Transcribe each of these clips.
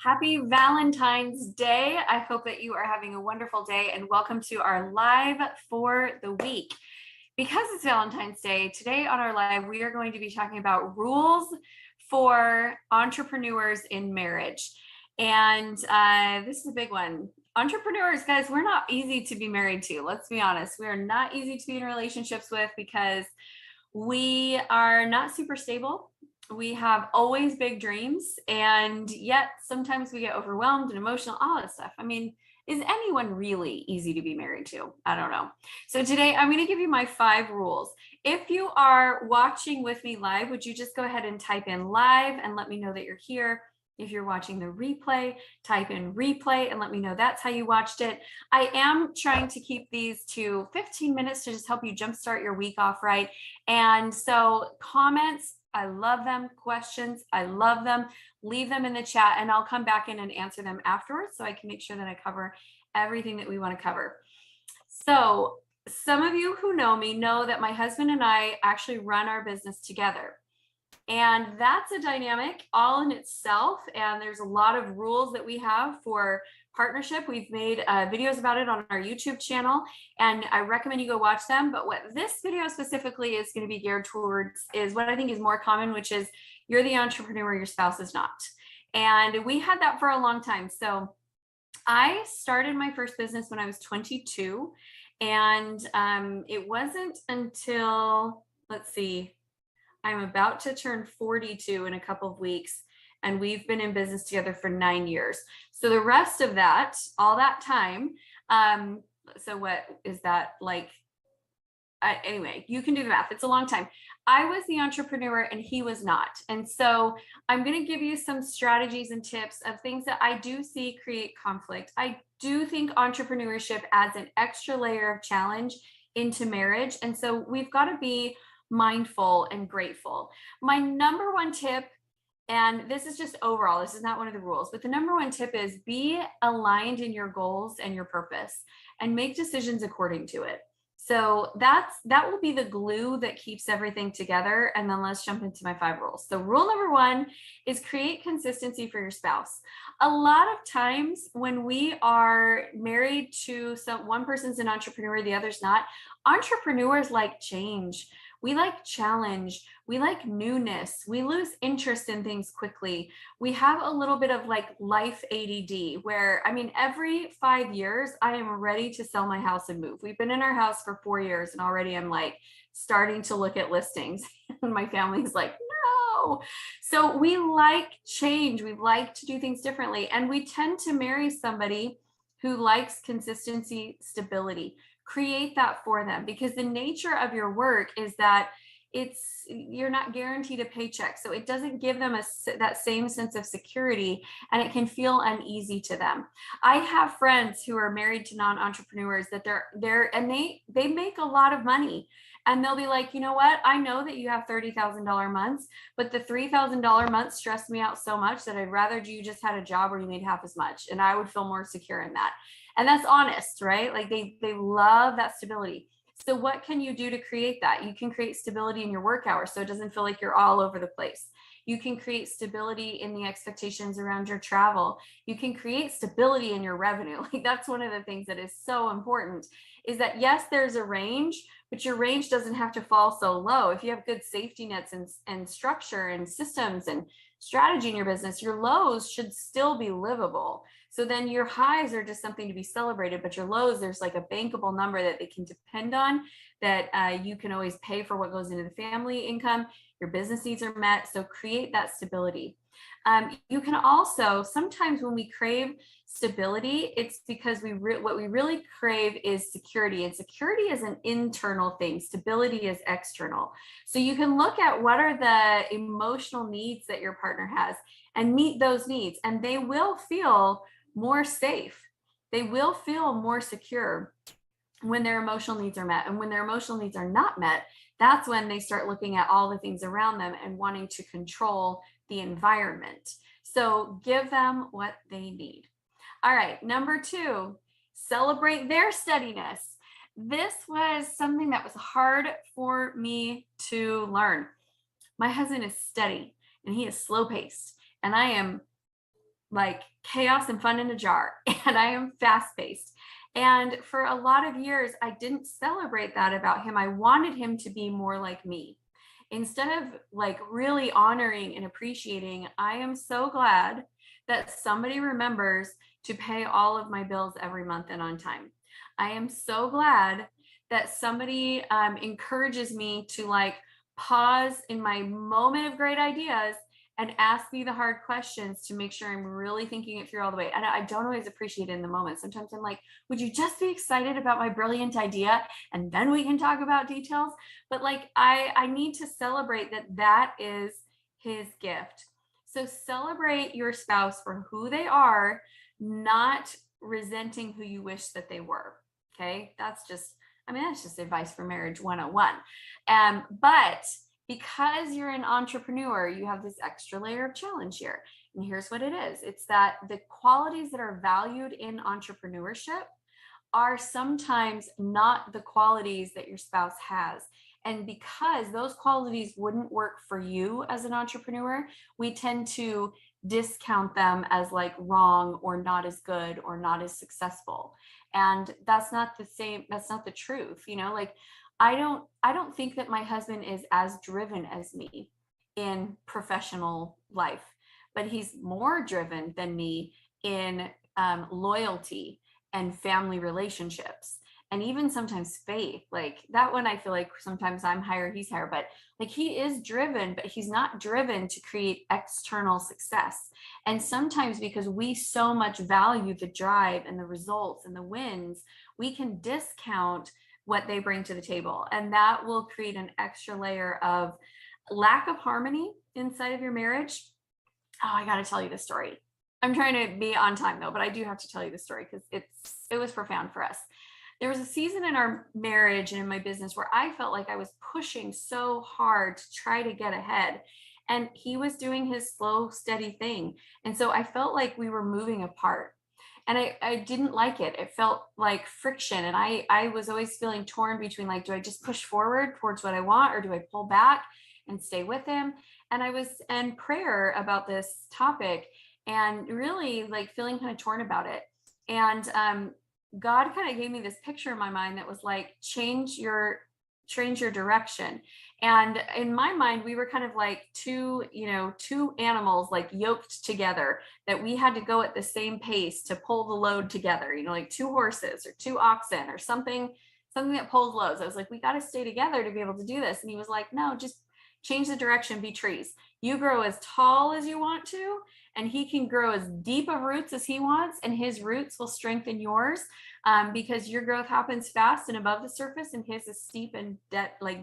Happy Valentine's Day. I hope that you are having a wonderful day and welcome to our live for the week. Because it's Valentine's Day, today on our live, we are going to be talking about rules for entrepreneurs in marriage. And this is a big one. Entrepreneurs, guys, we're not easy to be married to. Let's be honest. We are not easy to be in relationships with because we are not super stable. We have always big dreams, and yet sometimes we get overwhelmed and emotional, all that stuff. I mean, is anyone really easy to be married to? I don't know. So today I'm going to give you my 5 rules. If you are watching with me live, would you just go ahead and type in live and let me know that you're here? If you're watching the replay, type in replay and let me know that's how you watched it. I am trying to keep these to 15 minutes to just help you jumpstart your week off right. And so comments, I love them. Questions, I love them. Leave them in the chat and I'll come back in and answer them afterwards so I can make sure that I cover everything that we want to cover. So some of you who know me know that my husband and I actually run our business together. And that's a dynamic all in itself. And there's a lot of rules that we have for partnership. We've made videos about it on our YouTube channel, and I recommend you go watch them. But what this video specifically is going to be geared towards is what I think is more common, which is you're the entrepreneur, your spouse is not. And we had that for a long time. So I started my first business when I was 22. And it wasn't until, let's see, I'm about to turn 42 in a couple of weeks, and we've been in business together for 9 years. So the rest of that, all that time, so what is that like? Anyway, you can do the math. It's a long time. I was the entrepreneur and he was not. And so I'm going to give you some strategies and tips of things that I do see create conflict. I do think entrepreneurship adds an extra layer of challenge into marriage. And so we've got to be mindful and grateful. My number one tip, and this is just overall, this is not one of the rules, but the number one tip is be aligned in your goals and your purpose and make decisions according to it. So that will be the glue that keeps everything together. And then let's jump into my 5 rules. So rule number 1 is create consistency for your spouse. A lot of times when we are married to one person's an entrepreneur, the other's not, entrepreneurs like change. We like challenge. We like newness. We lose interest in things quickly. We have a little bit of like life ADD where, I mean, every 5 years, I am ready to sell my house and move. We've been in our house for 4 years and already I'm like starting to look at listings. And my family's like, no. So we like change. We like to do things differently. And we tend to marry somebody who likes consistency, stability. Create that for them, because the nature of your work is that you're not guaranteed a paycheck, so it doesn't give them that same sense of security, and it can feel uneasy to them. I have friends who are married to non-entrepreneurs that they make a lot of money, and they'll be like, you know what, I know that you have $30,000 months, but the $3,000 months stressed me out so much that I'd rather you just had a job where you made half as much, and I would feel more secure in that. And that's honest, right? Like they love that stability. So what can you do to create that? You can create stability in your work hours so it doesn't feel like you're all over the place. You can create stability in the expectations around your travel. You can create stability in your revenue. Like that's one of the things that is so important, is that yes, there's a range, but your range doesn't have to fall so low. If you have good safety nets and structure and systems and strategy in your business, your lows should still be livable. So then your highs are just something to be celebrated, but your lows, there's like a bankable number that they can depend on, that you can always pay for what goes into the family income. Your business needs are met. So create that stability. You can also, sometimes when we crave stability, it's because what we really crave is security, and security is an internal thing. Stability is external. So you can look at what are the emotional needs that your partner has and meet those needs, and they will feel more safe. They will feel more secure when their emotional needs are met. And when their emotional needs are not met, that's when they start looking at all the things around them and wanting to control the environment. So give them what they need. All right, number 2, celebrate their steadiness. This was something that was hard for me to learn. My husband is steady and he is slow paced, and I am like chaos and fun in a jar, and I am fast paced. And for a lot of years, I didn't celebrate that about him. I wanted him to be more like me. Instead of like really honoring and appreciating, I am so glad that somebody remembers to pay all of my bills every month and on time. I am so glad that somebody encourages me to like pause in my moment of great ideas and ask me the hard questions to make sure I'm really thinking it through all the way. And I don't always appreciate it in the moment. Sometimes I'm like, would you just be excited about my brilliant idea and then we can talk about details? But like, I need to celebrate that that is his gift. So celebrate your spouse for who they are, not resenting who you wish that they were. Okay. That's just advice for marriage 101. But because you're an entrepreneur, you have this extra layer of challenge here. And here's what it is. It's that the qualities that are valued in entrepreneurship are sometimes not the qualities that your spouse has. And because those qualities wouldn't work for you as an entrepreneur, we tend to discount them as like wrong or not as good or not as successful. And that's not the same. That's not the truth. Like I don't think that my husband is as driven as me in professional life, but he's more driven than me in loyalty and family relationships, and even sometimes faith. Like that one, I feel like sometimes I'm higher, he's higher, but like he is driven, but he's not driven to create external success. And sometimes because we so much value the drive and the results and the wins, we can discount what they bring to the table. And that will create an extra layer of lack of harmony inside of your marriage. Oh, I got to tell you this story. I'm trying to be on time though, but I do have to tell you the story because it was profound for us. There was a season in our marriage and in my business where I felt like I was pushing so hard to try to get ahead. And he was doing his slow, steady thing. And so I felt like we were moving apart. And I didn't like it. It felt like friction. And I was always feeling torn between like, do I just push forward towards what I want, or do I pull back and stay with him? And I was in prayer about this topic and really like feeling kind of torn about it. And God kind of gave me this picture in my mind that was like, change your direction. And in my mind, we were kind of like two animals like yoked together that we had to go at the same pace to pull the load together, like two horses or two oxen or something that pulls loads. I was like, we got to stay together to be able to do this. And he was like, no, just change the direction, be trees. You grow as tall as you want to, and he can grow as deep of roots as he wants, and his roots will strengthen yours, because your growth happens fast and above the surface, and his is steep and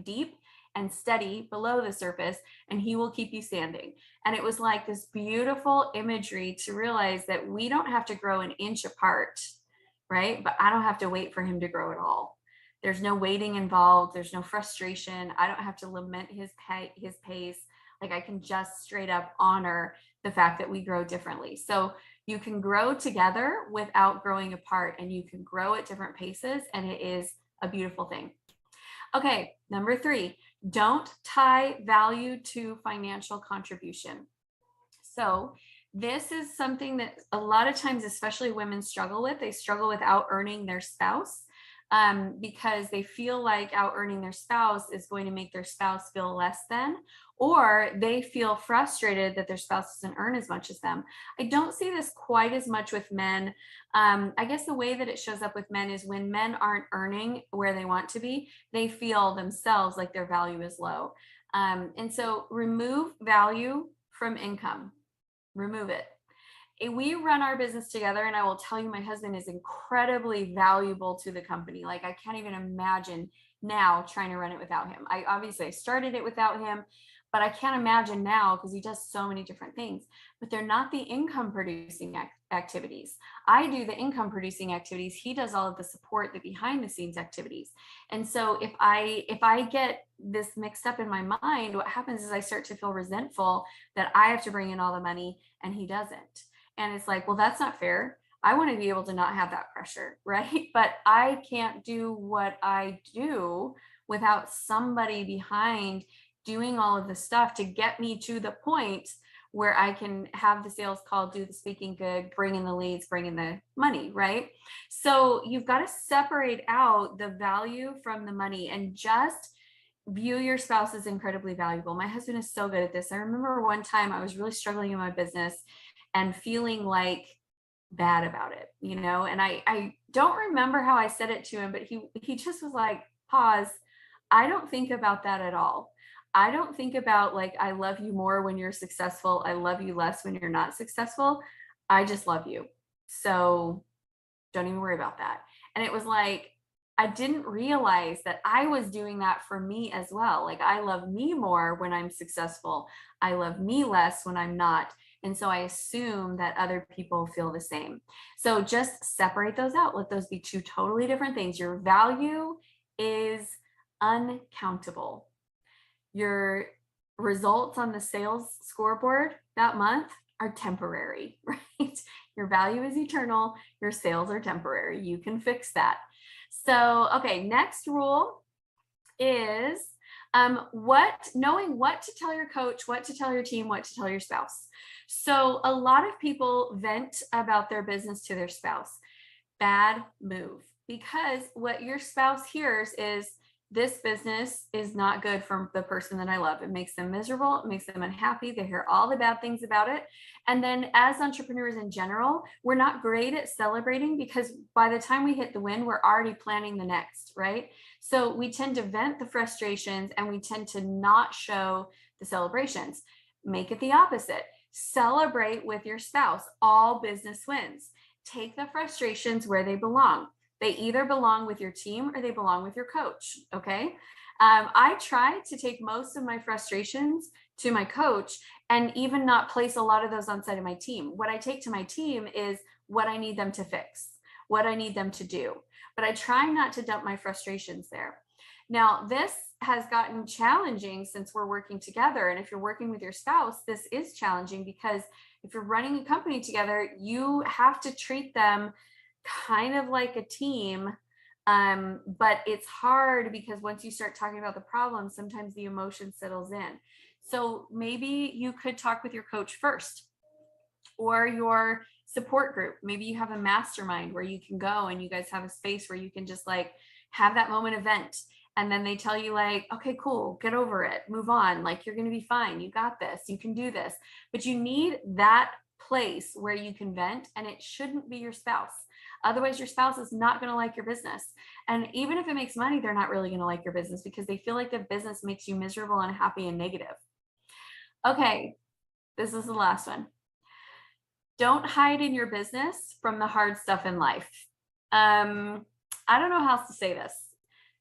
deep and steady below the surface, and he will keep you standing. And it was like this beautiful imagery to realize that we don't have to grow an inch apart, right? But I don't have to wait for him to grow at all. There's no waiting involved. There's no frustration. I don't have to lament his pace. Like I can just straight up honor the fact that we grow differently. So you can grow together without growing apart, and you can grow at different paces, and it is a beautiful thing. Okay, number 3, don't tie value to financial contribution. So this is something that a lot of times, especially women, struggle with. They struggle with out earning their spouse. Because they feel like out earning their spouse is going to make their spouse feel less than, or they feel frustrated that their spouse doesn't earn as much as them. I don't see this quite as much with men. I guess the way that it shows up with men is when men aren't earning where they want to be, they feel themselves like their value is low. And so remove value from income. Remove it. We run our business together, and I will tell you, my husband is incredibly valuable to the company. Like I can't even imagine now trying to run it without him. I started it without him, but I can't imagine now because he does so many different things. But they're not the income producing activities. I do the income producing activities. He does all of the support, the behind the scenes activities. And so if I get this mixed up in my mind, what happens is I start to feel resentful that I have to bring in all the money and he doesn't. And it's like, well, that's not fair. I want to be able to not have that pressure, right? But I can't do what I do without somebody behind doing all of the stuff to get me to the point where I can have the sales call, do the speaking gig, bring in the leads, bring in the money, right? So you've got to separate out the value from the money and just view your spouse as incredibly valuable. My husband is so good at this. I remember one time I was really struggling in my business and feeling like bad about it, and I don't remember how I said it to him, but he just was like, pause. I don't think about that at all. I don't think about like, I love you more when you're successful. I love you less when you're not successful. I just love you. So don't even worry about that. And it was like, I didn't realize that I was doing that for me as well. Like, I love me more when I'm successful. I love me less when I'm not. And so I assume that other people feel the same. So just separate those out. Let those be two totally different things. Your value is uncountable. Your results on the sales scoreboard that month are temporary, right? Your value is eternal. Your sales are temporary. You can fix that. So, okay, next rule is knowing what to tell your coach, what to tell your team, what to tell your spouse. So a lot of people vent about their business to their spouse. Bad move, because what your spouse hears is, this business is not good for the person that I love. It makes them miserable. It makes them unhappy. They hear all the bad things about it. And then as entrepreneurs in general, we're not great at celebrating, because by the time we hit the win, we're already planning the next, right? So we tend to vent the frustrations and we tend to not show the celebrations. Make it the opposite. Celebrate with your spouse. All business wins. Take the frustrations where they belong. They either belong with your team or they belong with your coach. Okay. I try to take most of my frustrations to my coach and even not place a lot of those on side of my team. What I take to my team is what I need them to fix, what I need them to do. But I try not to dump my frustrations there. Now, this has gotten challenging since we're working together. And if you're working with your spouse, this is challenging, because if you're running a company together, you have to treat them kind of like a team. But it's hard, because once you start talking about the problem, sometimes the emotion settles in. So maybe you could talk with your coach first, or your support group. Maybe you have a mastermind where you can go and you guys have a space where you can just like have that moment event. And then they tell you like, okay, cool, get over it, move on. Like, you're going to be fine. You got this, you can do this. But you need that place where you can vent, and it shouldn't be your spouse. Otherwise, your spouse is not going to like your business. And even if it makes money, they're not really going to like your business, because they feel like the business makes you miserable, unhappy, and negative. Okay, this is the last one. Don't hide in your business from the hard stuff in life. I don't know how else to say this.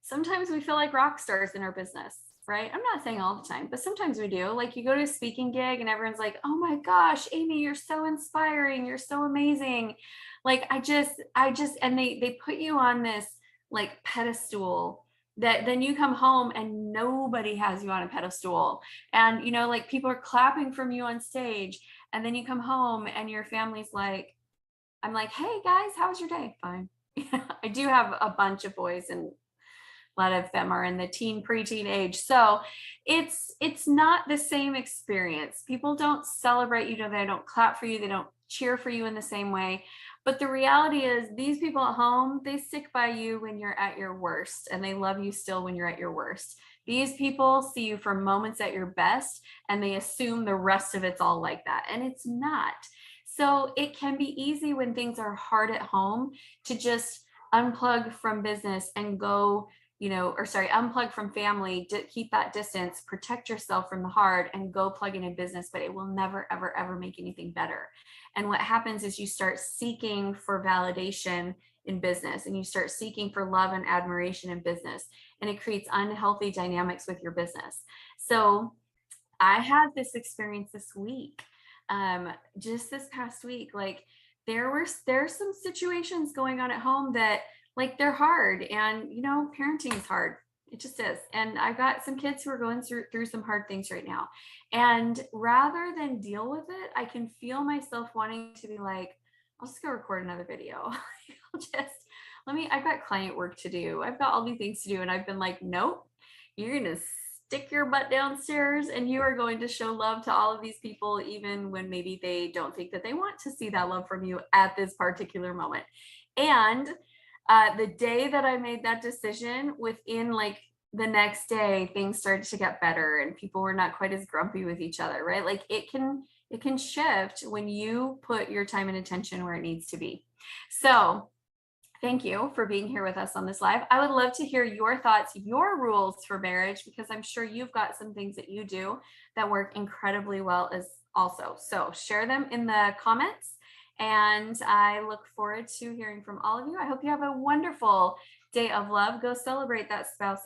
Sometimes we feel like rock stars in our business, right? I'm not saying all the time, but sometimes we do. Like, you go to a speaking gig and everyone's like, oh my gosh, Amy, you're so inspiring. You're so amazing. Like, and they put you on this like pedestal that then you come home and nobody has you on a pedestal. And, like, people are clapping from you on stage, and then you come home and your family's like, I'm like, hey guys, how was your day? Fine. I do have a bunch of boys, and a lot of them are in the preteen age. So it's not the same experience. People don't celebrate you, they don't clap for you, they don't cheer for you in the same way. But the reality is, these people at home, they stick by you when you're at your worst, and they love you still when you're at your worst. These people see you for moments at your best, and they assume the rest of it's all like that. And it's not. So it can be easy when things are hard at home to just unplug from business and go, unplug from family, keep that distance, protect yourself from the hard, and go plug in business, but it will never, ever, ever make anything better. And what happens is you start seeking for validation in business, and you start seeking for love and admiration in business, and it creates unhealthy dynamics with your business. So I had this experience this week, just this past week. Like, there's some situations going on at home that, like, they're hard, and parenting is hard. It just is. And I've got some kids who are going through some hard things right now. And rather than deal with it, I can feel myself wanting to be like, I'll just go record another video. I've got client work to do. I've got all these things to do. And I've been like, nope, you're going to stick your butt downstairs and you are going to show love to all of these people, even when maybe they don't think that they want to see that love from you at this particular moment. And the day that I made that decision, within like the next day, things started to get better and people were not quite as grumpy with each other, right? Like it can shift when you put your time and attention where it needs to be. So thank you for being here with us on this live. I would love to hear your thoughts, your rules for marriage, because I'm sure you've got some things that you do that work incredibly well as also. So share them in the comments. And I look forward to hearing from all of you. I hope you have a wonderful day of love. Go celebrate that spouse